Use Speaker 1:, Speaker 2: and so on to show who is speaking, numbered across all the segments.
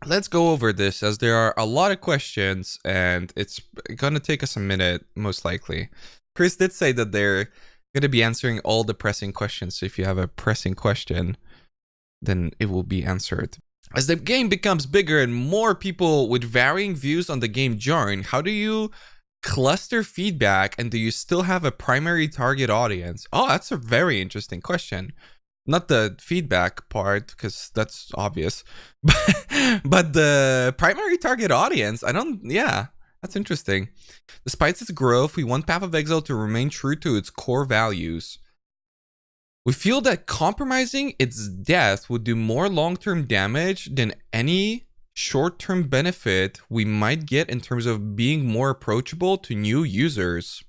Speaker 1: let's go over this as there are a lot of questions and it's gonna take us a minute, most likely. Chris did say that they're gonna be answering all the pressing questions. So if you have a pressing question, then it will be answered. As the game becomes bigger and more people with varying views on the game join, how do you cluster feedback and do you still have a primary target audience? Oh, that's a very interesting question. Not the feedback part, because that's obvious, but the primary target audience, yeah, that's interesting. Despite its growth, we want Path of Exile to remain true to its core values. We feel that compromising its death would do more long-term damage than any short-term benefit we might get in terms of being more approachable to new users.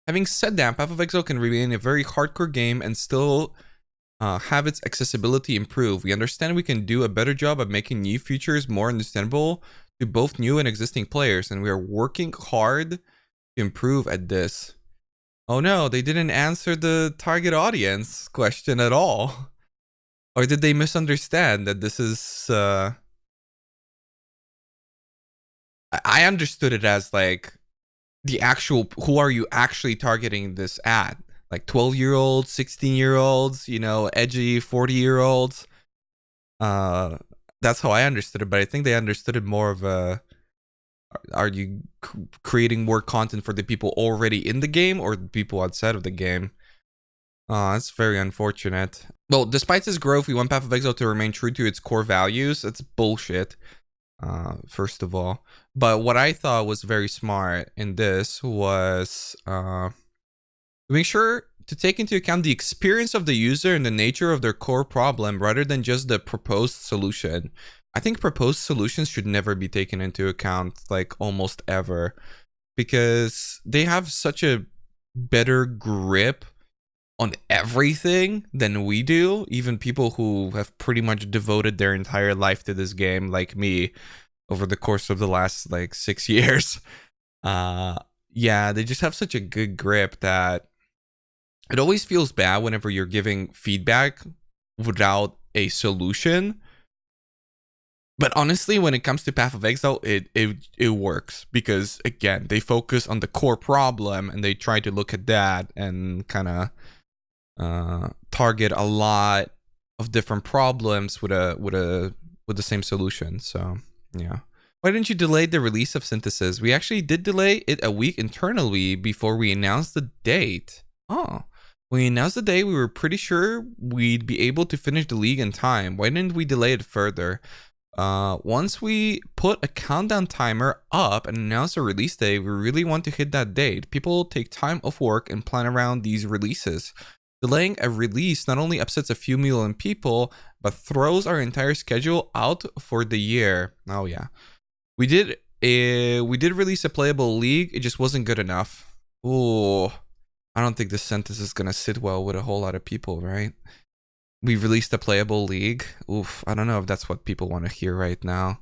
Speaker 1: Having said that, Path of Exile can remain a very hardcore game and still have its accessibility improve. We understand we can do a better job of making new features more understandable to both new and existing players, and we are working hard to improve at this. Oh no, they didn't answer the target audience question at all. Or did they misunderstand that this is... I understood it as like the actual... Who are you actually targeting this at? Like 12-year-olds, 16-year-olds, you know, edgy 40-year-olds. That's how I understood it, but I think they understood it more of a... Are you creating more content for the people already in the game or the people outside of the game? That's very unfortunate. Well, despite its growth, we want Path of Exile to remain true to its core values. That's bullshit, first of all. But what I thought was very smart in this was make sure to take into account the experience of the user and the nature of their core problem rather than just the proposed solution. I think proposed solutions should never be taken into account, like almost ever, because they have such a better grip on everything than we do. Even people who have pretty much devoted their entire life to this game, like me, over the course of the last like 6 years. Yeah, they just have such a good grip that it always feels bad whenever you're giving feedback without a solution. But honestly, when it comes to Path of Exile, it works because, again, they focus on the core problem and they try to look at that and kind of target a lot of different problems with the same solution. So yeah. Why didn't you delay the release of Synthesis? We actually did delay it a week internally before we announced the date. Oh. When we announced the date, we were pretty sure we'd be able to finish the league in time. Why didn't we delay it further? Once we put a countdown timer up and announce a release date, we really want to hit that date. People take time off work and plan around these releases. Delaying a release not only upsets a few million people, but throws our entire schedule out for the year. Oh yeah. We did release a playable league, it just wasn't good enough. Ooh. I don't think this sentence is gonna sit well with a whole lot of people, right? We released a playable league. Oof, I don't know if that's what people want to hear right now.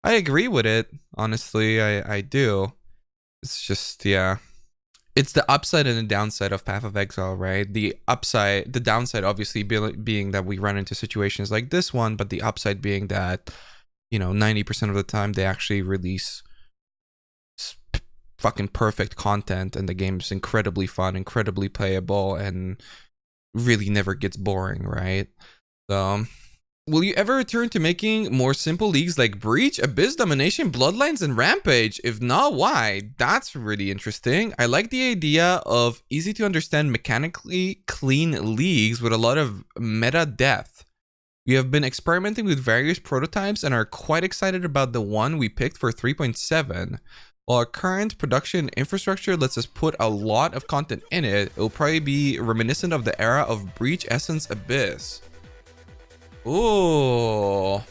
Speaker 1: I agree with it, honestly. I do. It's just, yeah. It's the upside and the downside of Path of Exile, right? The downside obviously being that we run into situations like this one, but the upside being that, you know, 90% of the time they actually release fucking perfect content and the game's incredibly fun, incredibly playable, and really never gets boring, right? So, will you ever return to making more simple leagues like Breach, Abyss, Domination, Bloodlines, and Rampage? If not, why? That's really interesting. I like the idea of easy to understand, mechanically clean leagues with a lot of meta depth. We have been experimenting with various prototypes and are quite excited about the one we picked for 3.7. While our current production infrastructure lets us put a lot of content in it, it'll probably be reminiscent of the era of Breach, Essence, Abyss. Ooh.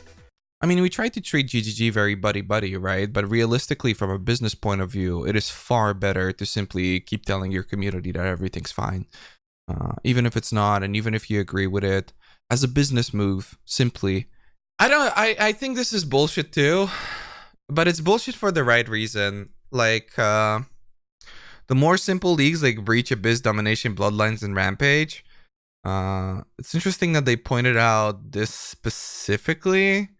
Speaker 1: I mean, we tried to treat GGG very buddy-buddy, right? But realistically, from a business point of view, it is far better to simply keep telling your community that everything's fine. Even if it's not, and even if you agree with it. As a business move, simply. I think this is bullshit too. But it's bullshit for the right reason. Like, the more simple leagues like Breach, Abyss, Domination, Bloodlines, and Rampage. It's interesting that they pointed out this specifically.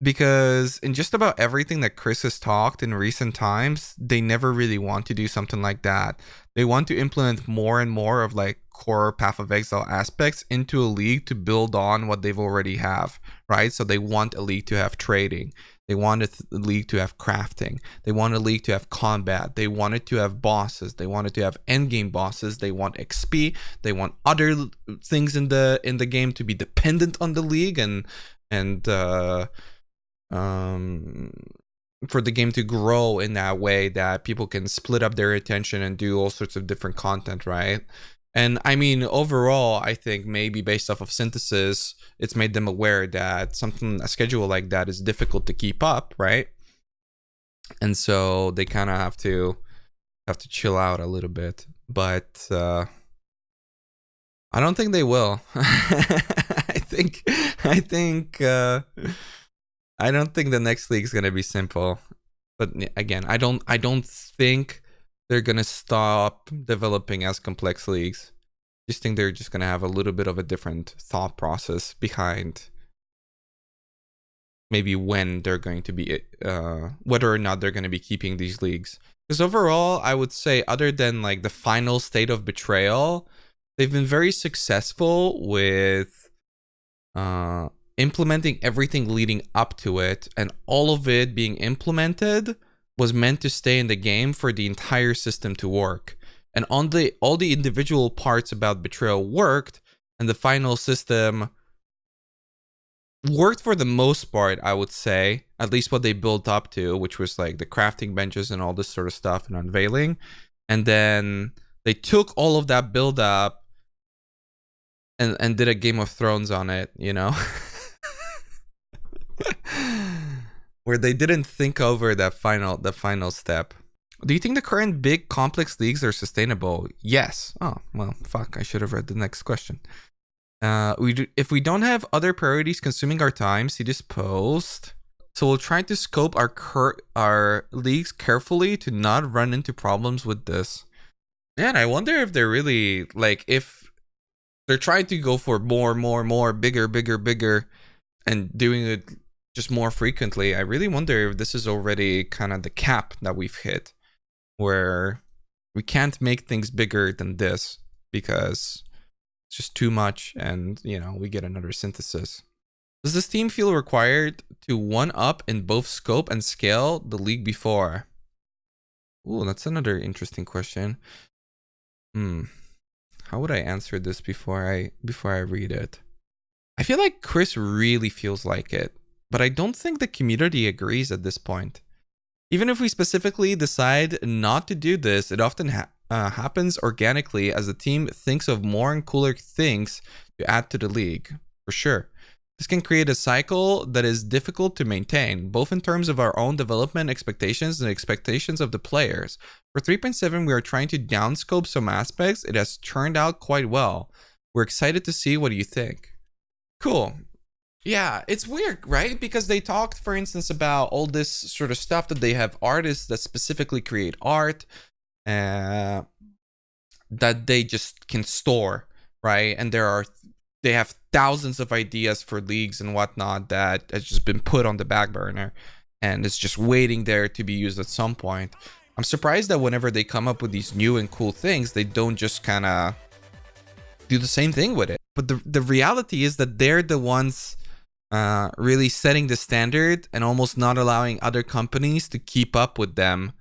Speaker 1: Because in just about everything that Chris has talked in recent times, they never really want to do something like that. They want to implement more and more of like core Path of Exile aspects into a league to build on what they've already have, right? So they want a league to have trading. They want a league to have crafting. They want a league to have combat. They want it to have bosses. They want it to have endgame bosses. They want XP. They want other things in the game to be dependent on the league and for the game to grow in that way that people can split up their attention and do all sorts of different content, right? And I mean, overall, I think maybe based off of synthesis, it's made them aware that a schedule like that is difficult to keep up, right? And so they kind of have to chill out a little bit. But I don't think they will. I think I don't think the next league is gonna be simple, but again, I don't think they're gonna stop developing as complex leagues. I just think they're just gonna have a little bit of a different thought process behind maybe when they're going to be, whether or not they're gonna be keeping these leagues. Because overall, I would say, other than like the final state of betrayal, they've been very successful with implementing everything leading up to it, and all of it being implemented was meant to stay in the game for the entire system to work. And all the individual parts about betrayal worked, and the final system worked for the most part, I would say, at least what they built up to, which was like the crafting benches and all this sort of stuff and unveiling. And then they took all of that build up and did a Game of Thrones on it, you know? Where they didn't think over the final step. Do you think the current big complex leagues are sustainable? Yes. Oh, well, fuck. I should have read the next question. If we don't have other priorities consuming our time, see this post. So we'll try to scope our leagues carefully to not run into problems with this. Man, I wonder if they're really, like, if they're trying to go for more, bigger, and doing it just more frequently. I really wonder if this is already kind of the cap that we've hit, where we can't make things bigger than this because it's just too much, and you know, we get another synthesis. Does this team feel required to one up in both scope and scale the league before? Ooh, that's another interesting question. How would I answer this before I read it? I feel like Chris really feels like it, but I don't think the community agrees at this point. Even if we specifically decide not to do this, it often happens organically as the team thinks of more and cooler things to add to the league, for sure. This can create a cycle that is difficult to maintain, both in terms of our own development expectations and expectations of the players. For 3.7, we are trying to downscope some aspects. It has turned out quite well. We're excited to see what you think. Cool. Yeah, it's weird, right? Because they talked, for instance, about all this sort of stuff that they have artists that specifically create art that they just can store, right? And they have thousands of ideas for leagues and whatnot that has just been put on the back burner, and it's just waiting there to be used at some point. I'm surprised that whenever they come up with these new and cool things, they don't just kind of do the same thing with it. But the reality is that they're the ones really setting the standard and almost not allowing other companies to keep up with them.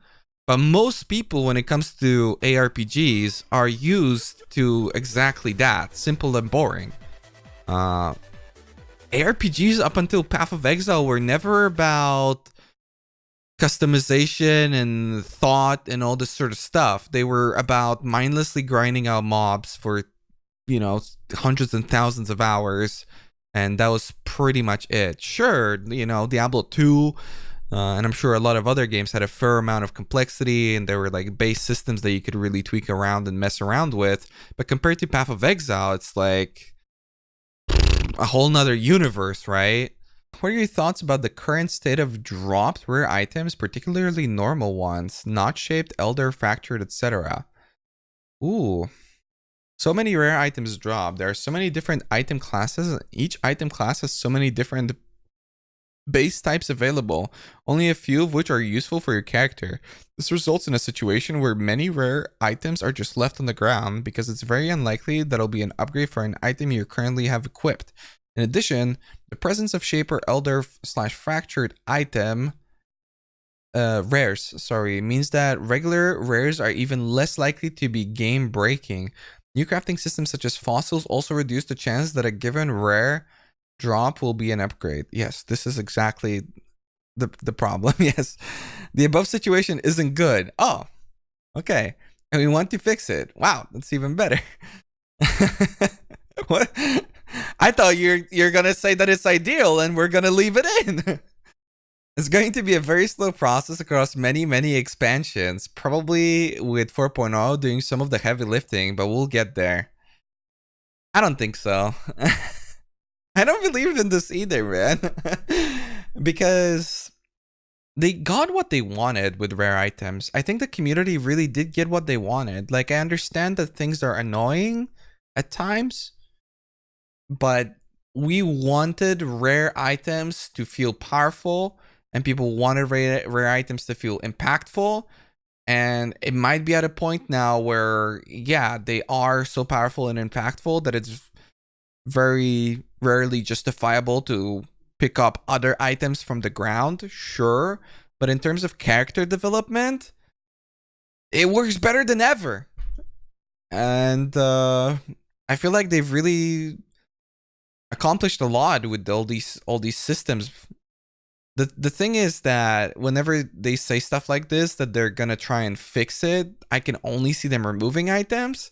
Speaker 1: But most people, when it comes to ARPGs, are used to exactly that, simple and boring. ARPGs up until Path of Exile were never about customization and thought and all this sort of stuff. They were about mindlessly grinding out mobs for, you know, hundreds and thousands of hours, and that was pretty much it. Sure, you know, Diablo 2 and I'm sure a lot of other games had a fair amount of complexity, and there were like base systems that you could really tweak around and mess around with. But compared to Path of Exile, it's like a whole nother universe, right? What are your thoughts about the current state of dropped rare items, particularly normal ones, not shaped, elder, fractured, etc.? Ooh. So many rare items drop. There are so many different item classes. Each item class has so many different base types available, only a few of which are useful for your character. This results in a situation where many rare items are just left on the ground because it's very unlikely that'll be an upgrade for an item you currently have equipped. In addition, the presence of Shaper, Elder / Fractured item rares, means that regular rares are even less likely to be game breaking. New crafting systems such as fossils also reduce the chance that a given rare drop will be an upgrade. Yes, this is exactly the problem. Yes, the above situation isn't good. Oh, okay, and we want to fix it. Wow, that's even better. What? I thought you're gonna say that it's ideal and we're gonna leave it in. It's going to be a very slow process across many expansions, probably with 4.0 doing some of the heavy lifting, but we'll get there. I don't think so. I don't believe in this either, man. Because they got what they wanted with rare items. I think the community really did get what they wanted. Like, I understand that things are annoying at times, but we wanted rare items to feel powerful, and people wanted rare items to feel impactful. And it might be at a point now where, yeah, they are so powerful and impactful that it's very rarely justifiable to pick up other items from the ground, sure. But in terms of character development, it works better than ever. And I feel like they've really accomplished a lot with all these systems. The thing is that whenever they say stuff like this, that they're gonna try and fix it, I can only see them removing items.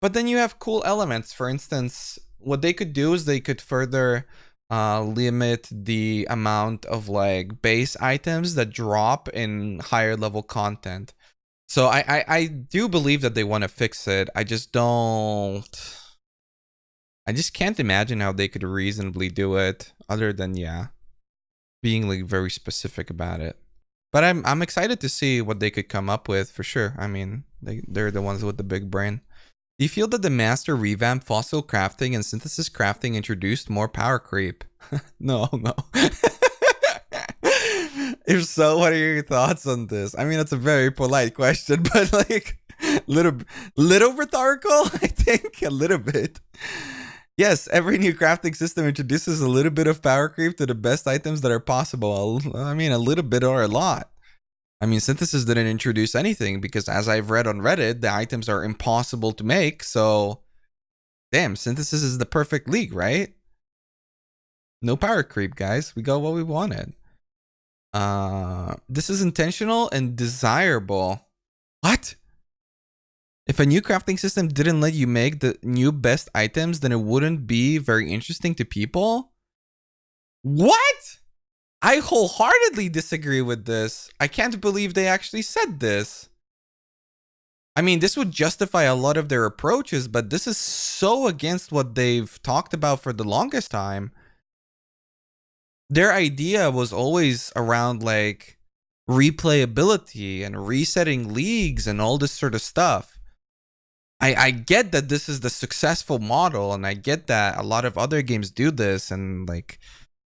Speaker 1: But then you have cool elements. For instance, what they could do is they could further limit the amount of like base items that drop in higher level content. So I do believe that they want to fix it. I just can't imagine how they could reasonably do it other than, yeah, being like very specific about it. But I'm excited to see what they could come up with for sure. I mean, they're the ones with the big brain. Do you feel that the master revamp fossil crafting and synthesis crafting introduced more power creep? No. If so, what are your thoughts on this? I mean, it's a very polite question, but like little rhetorical, I think, a little bit. Yes, every new crafting system introduces a little bit of power creep to the best items that are possible. I mean, a little bit or a lot. I mean, synthesis didn't introduce anything because, as I've read on Reddit, the items are impossible to make. So, damn, synthesis is the perfect league, right? No power creep, guys. We got what we wanted. This is intentional and desirable. What? If a new crafting system didn't let you make the new best items, then it wouldn't be very interesting to people? What? I wholeheartedly disagree with this. I can't believe they actually said this. I mean, this would justify a lot of their approaches, but this is so against what they've talked about for the longest time. Their idea was always around like replayability and resetting leagues and all this sort of stuff. I get that this is the successful model, and I get that a lot of other games do this, and like,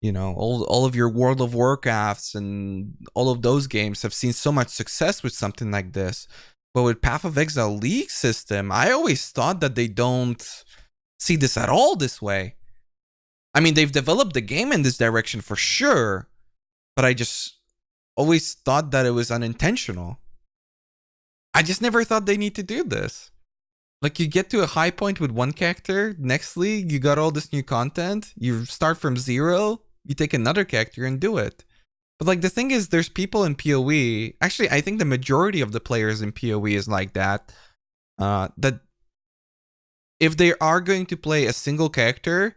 Speaker 1: you know, all of your World of Warcrafts and all of those games have seen so much success with something like this. But with Path of Exile League system, I always thought that they don't see this at all this way. I mean, they've developed the game in this direction for sure, but I just always thought that it was unintentional. I just never thought they need to do this. Like, you get to a high point with one character, next league, you got all this new content, you start from zero, you take another character and do it. But like, the thing is, there's people in PoE, actually, I think the majority of the players in PoE is like that, that if they are going to play a single character,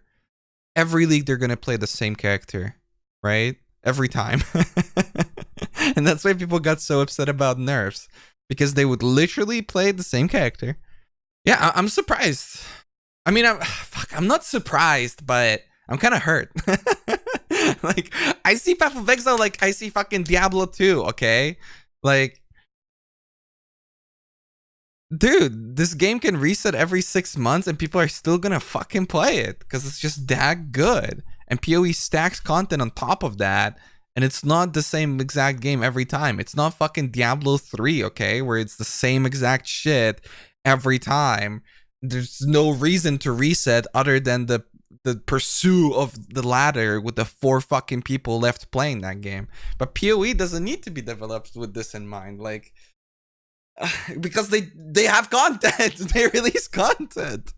Speaker 1: every league they're going to play the same character, right? Every time. And that's why people got so upset about nerfs, because they would literally play the same character. Yeah, I'm surprised. I mean, I'm not surprised, but I'm kind of hurt. Like, I see Path of Exile like I see fucking Diablo 2, okay? Like, dude, this game can reset every 6 months and people are still gonna fucking play it because it's just that good. And PoE stacks content on top of that, and it's not the same exact game every time. It's not fucking Diablo 3, okay, where it's the same exact shit every time. There's no reason to reset other than the pursuit of the ladder with the 4 fucking people left playing that game. But PoE doesn't need to be developed with this in mind, like, because they have content. They release content.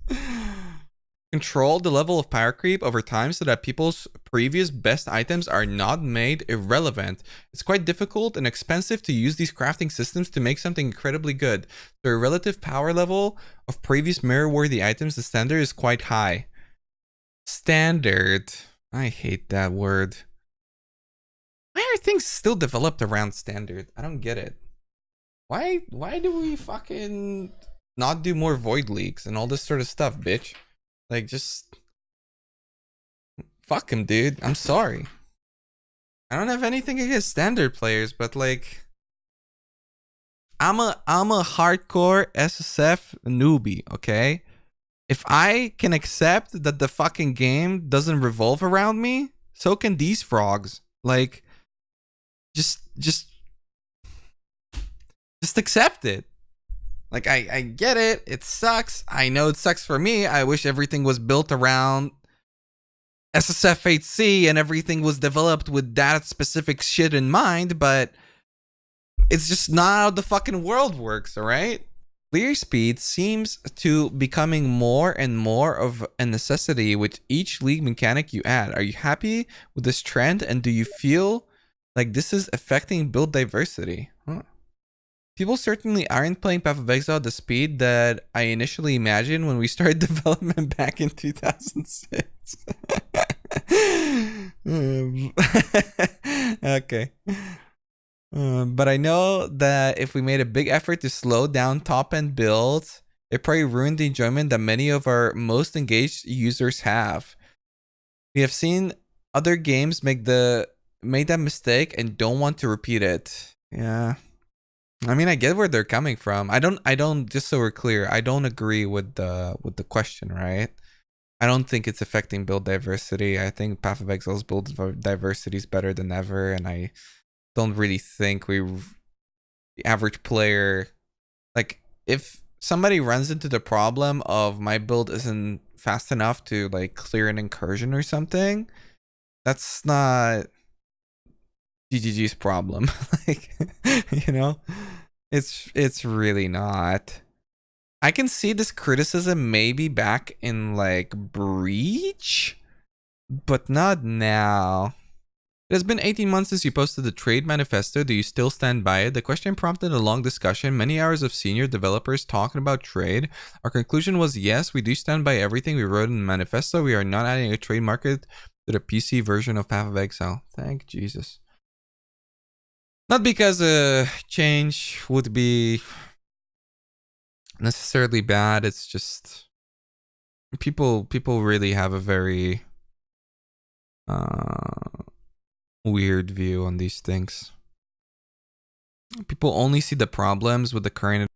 Speaker 1: Control the level of power creep over time so that people's previous best items are not made irrelevant. It's quite difficult and expensive to use these crafting systems to make something incredibly good. The relative power level of previous mirror-worthy items, the standard is quite high. Standard. I hate that word. Why are things still developed around standard? I don't get it. Why do we fucking not do more void leaks and all this sort of stuff, bitch? Like, just fuck him, dude. I'm sorry. I don't have anything against standard players, but like, I'm a hardcore SSF newbie, okay? If I can accept that the fucking game doesn't revolve around me, so can these frogs. Like, just accept it. Like, I get it. It sucks. I know it sucks for me. I wish everything was built around SSF8C and everything was developed with that specific shit in mind, but it's just not how the fucking world works, alright? Clear speed seems to becoming more and more of a necessity with each league mechanic you add. Are you happy with this trend, and do you feel like this is affecting build diversity? People certainly aren't playing Path of Exile at the speed that I initially imagined when we started development back in 2006. Okay. But I know that if we made a big effort to slow down top-end builds, it probably ruined the enjoyment that many of our most engaged users have. We have seen other games make that mistake and don't want to repeat it. Yeah. I mean, I get where they're coming from. I don't, just so we're clear, I don't agree with the question, right? I don't think it's affecting build diversity. I think Path of Exile's build diversity is better than ever, and I don't really think the average player, like, if somebody runs into the problem of my build isn't fast enough to like clear an incursion or something, that's not GGG's problem. Like, you know, it's really not. I can see this criticism maybe back in like Breach, but not now. It has been 18 months since you posted the trade manifesto. Do you still stand by it? The question prompted a long discussion, many hours of senior developers talking about trade. Our conclusion was yes, we do stand by everything we wrote in the manifesto. We are not adding a trade market to the PC version of Path of Exile. Thank Jesus. Not because a change would be necessarily bad. It's just people really have a very weird view on these things. People only see the problems with the current